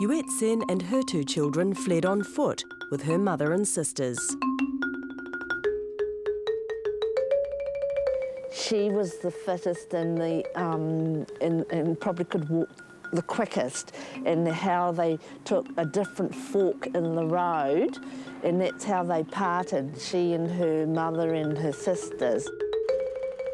Yuet Sen and her 2 children fled on foot with her mother and sisters. She was the fittest and probably could walk the quickest, and how they took a different fork in the road, and that's how they parted, she and her mother and her sisters.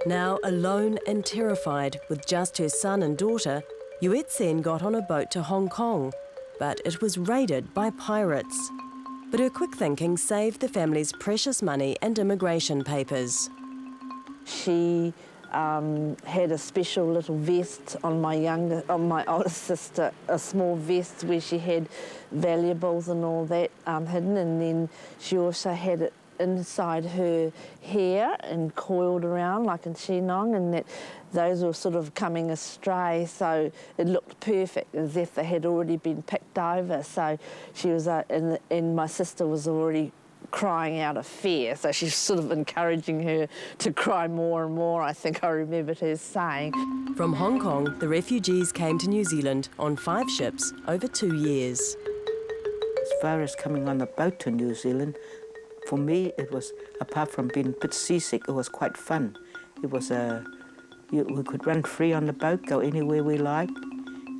Now alone and terrified with just her son and daughter, Yuet Sen got on a boat to Hong Kong, but it was raided by pirates. But her quick thinking saved the family's precious money and immigration papers. She had a special little vest on my older sister, a small vest where she had valuables and all that hidden, and then she also had it inside her hair and coiled around like in Shinong, and those were sort of coming astray, so it looked perfect, as if they had already been picked over. So she was, and my sister was already crying out of fear, so she's sort of encouraging her to cry more and more, I think I remembered her saying. From Hong Kong, the refugees came to New Zealand on 5 ships over 2 years. As far as coming on the boat to New Zealand, for me it was, apart from being a bit seasick, it was quite fun. It was we could run free on the boat, go anywhere we liked,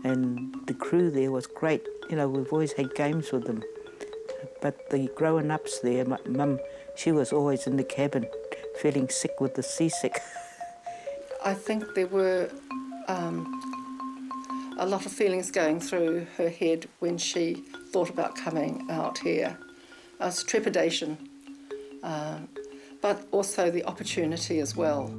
and the crew there was great. You know, we've always had games with them. But the grown-ups there, my mum, she was always in the cabin feeling sick with the seasick. I think there were a lot of feelings going through her head when she thought about coming out here. It was trepidation, but also the opportunity as well.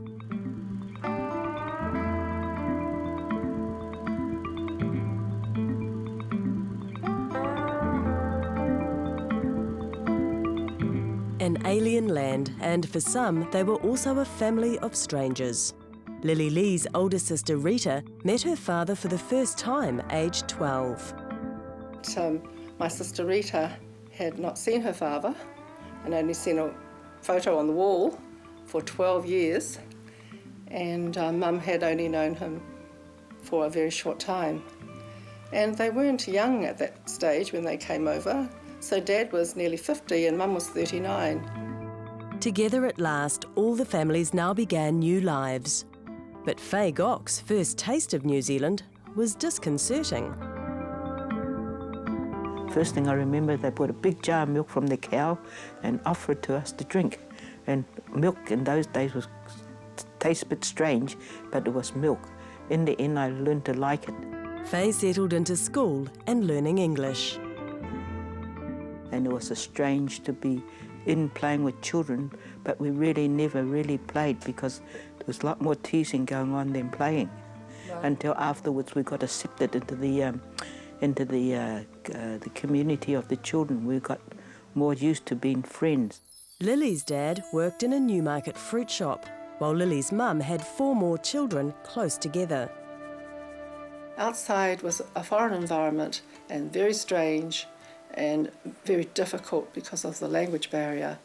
An alien land, and for some, they were also a family of strangers. Lily Lee's older sister Rita met her father for the first time, aged 12. My sister Rita had not seen her father and only seen a photo on the wall for 12 years, and Mum had only known him for a very short time. And they weren't young at that stage when they came over. So Dad was nearly 50 and Mum was 39. Together at last, all the families now began new lives. But Faye Gock's first taste of New Zealand was disconcerting. First thing I remember, they brought a big jar of milk from the cow and offered it to us to drink. And milk in those days tastes a bit strange, but it was milk. In the end, I learned to like it. Faye settled into school and learning English. And it was strange to be in playing with children, but we really never really played because there was a lot more teasing going on than playing. Right. Until afterwards we got accepted into the community of the children. We got more used to being friends. Lily's dad worked in a Newmarket fruit shop, while Lily's mum had 4 more children close together. Outside was a foreign environment and very strange and very difficult because of the language barrier.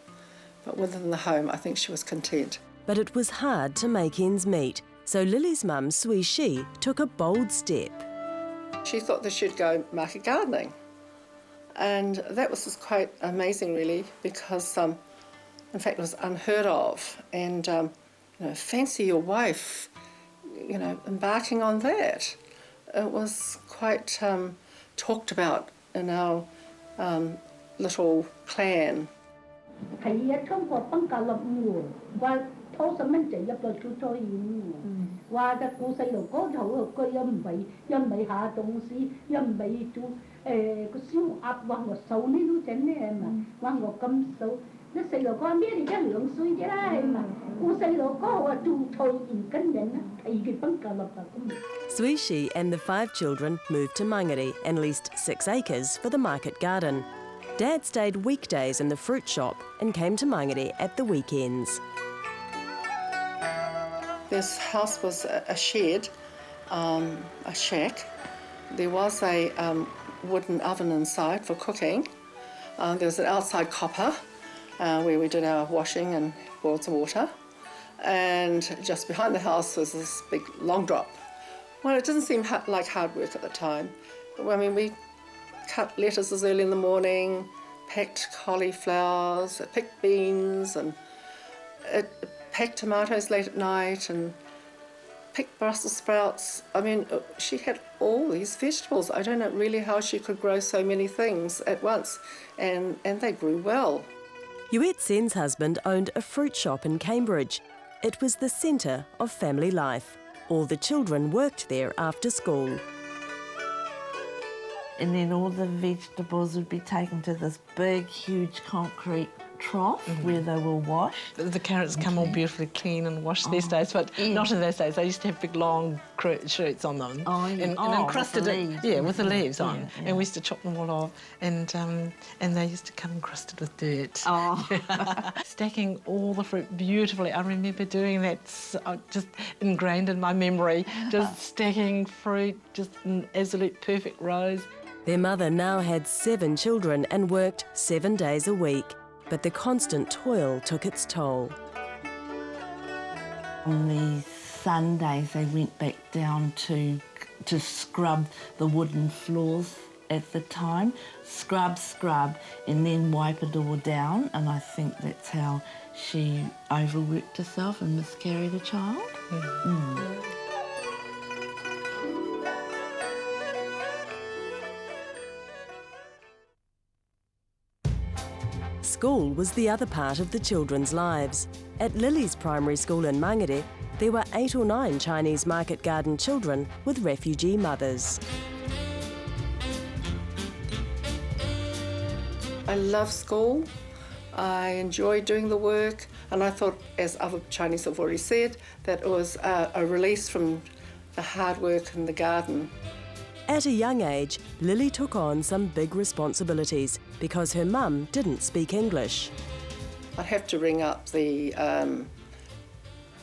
But within the home, I think she was content. But it was hard to make ends meet, so Lily's mum, Sui Shi, took a bold step. She thought that she'd go market gardening. And that was just quite amazing, really, because, in fact, it was unheard of. And, fancy your wife, embarking on that. It was quite talked about in our little clan. Sui Shi and the 5 children moved to Mangere and leased 6 acres for the market garden. Dad stayed weekdays in the fruit shop and came to Mangere at the weekends. This house was a shed, a shack. There was a wooden oven inside for cooking. There was an outside copper where we did our washing and boiled some water. And just behind the house was this big long drop. Well, it didn't seem like hard work at the time. I mean, we cut lettuces early in the morning, packed cauliflowers, picked beans, and packed tomatoes late at night, and picked Brussels sprouts. I mean, she had all these vegetables. I don't know really how she could grow so many things at once, and they grew well. Yuet Sen's husband owned a fruit shop in Cambridge. It was the centre of family life. All the children worked there after school. And then all the vegetables would be taken to this big, huge concrete trough where they were washed. The carrots come all beautifully clean and washed these days, but not in those days. They used to have big, long shoots on them. And encrusted with the leaves on. Yeah. And we used to chop them all off, and they used to come encrusted with dirt. Stacking all the fruit beautifully. I remember doing that, just ingrained in my memory, just stacking fruit just in absolute perfect rows. Their mother now had 7 children and worked 7 days a week. But the constant toil took its toll. On these Sundays, they went back down to scrub the wooden floors at the time. Scrub, and then wipe it all down. And I think that's how she overworked herself and miscarried a child. School was the other part of the children's lives. At Lily's primary school in Mangere, there were 8 or 9 Chinese market garden children with refugee mothers. I love school. I enjoyed doing the work, and I thought, as other Chinese have already said, that it was a release from the hard work in the garden. At a young age, Lily took on some big responsibilities because her mum didn't speak English. I'd have to ring up the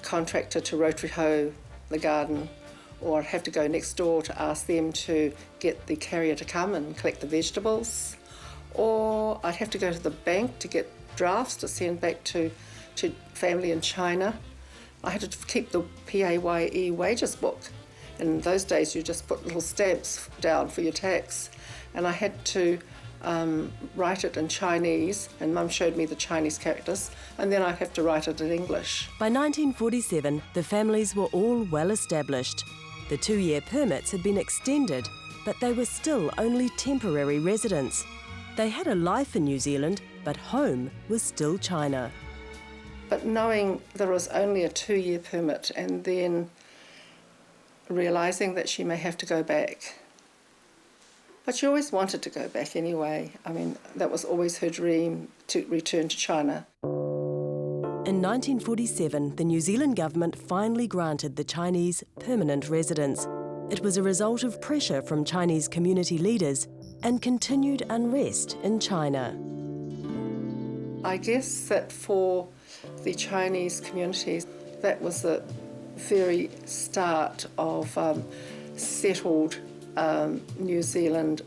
contractor to rotary hoe the garden, or I'd have to go next door to ask them to get the carrier to come and collect the vegetables, or I'd have to go to the bank to get drafts to send back to family in China. I had to keep the PAYE wages book. In those days, you just put little stamps down for your tax. And I had to write it in Chinese, and Mum showed me the Chinese characters, and then I'd have to write it in English. By 1947, the families were all well established. The 2-year permits had been extended, but they were still only temporary residents. They had a life in New Zealand, but home was still China. But knowing there was only a 2-year permit, and then realising that she may have to go back. But she always wanted to go back anyway. I mean, that was always her dream, to return to China. In 1947, the New Zealand government finally granted the Chinese permanent residence. It was a result of pressure from Chinese community leaders and continued unrest in China. I guess that for the Chinese communities, that was the very start of settled New Zealand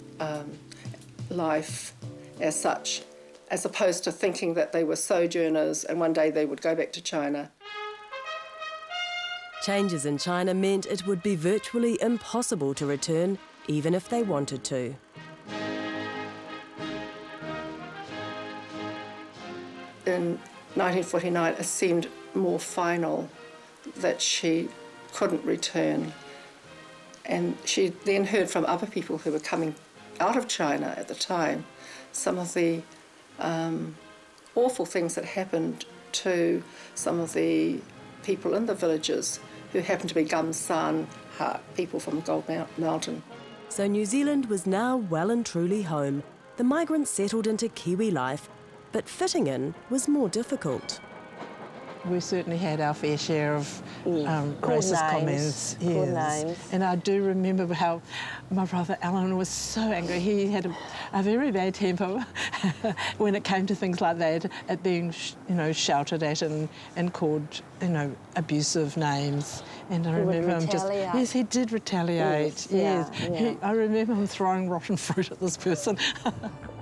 life as such, as opposed to thinking that they were sojourners and one day they would go back to China. Changes in China meant it would be virtually impossible to return, even if they wanted to. In 1949, it seemed more final that she couldn't return. And she then heard from other people who were coming out of China at the time, some of the awful things that happened to some of the people in the villages who happened to be Gum San people from Gold Mountain. So New Zealand was now well and truly home. The migrants settled into Kiwi life, but fitting in was more difficult. We certainly had our fair share of racist names. comments. Poor names. And I do remember how my brother Alan was so angry. He had a very bad temper when it came to things like that, at being, shouted at and called, abusive names. And I remember him just... Yes, he did retaliate. Yes. Yeah. I remember him throwing rotten fruit at this person.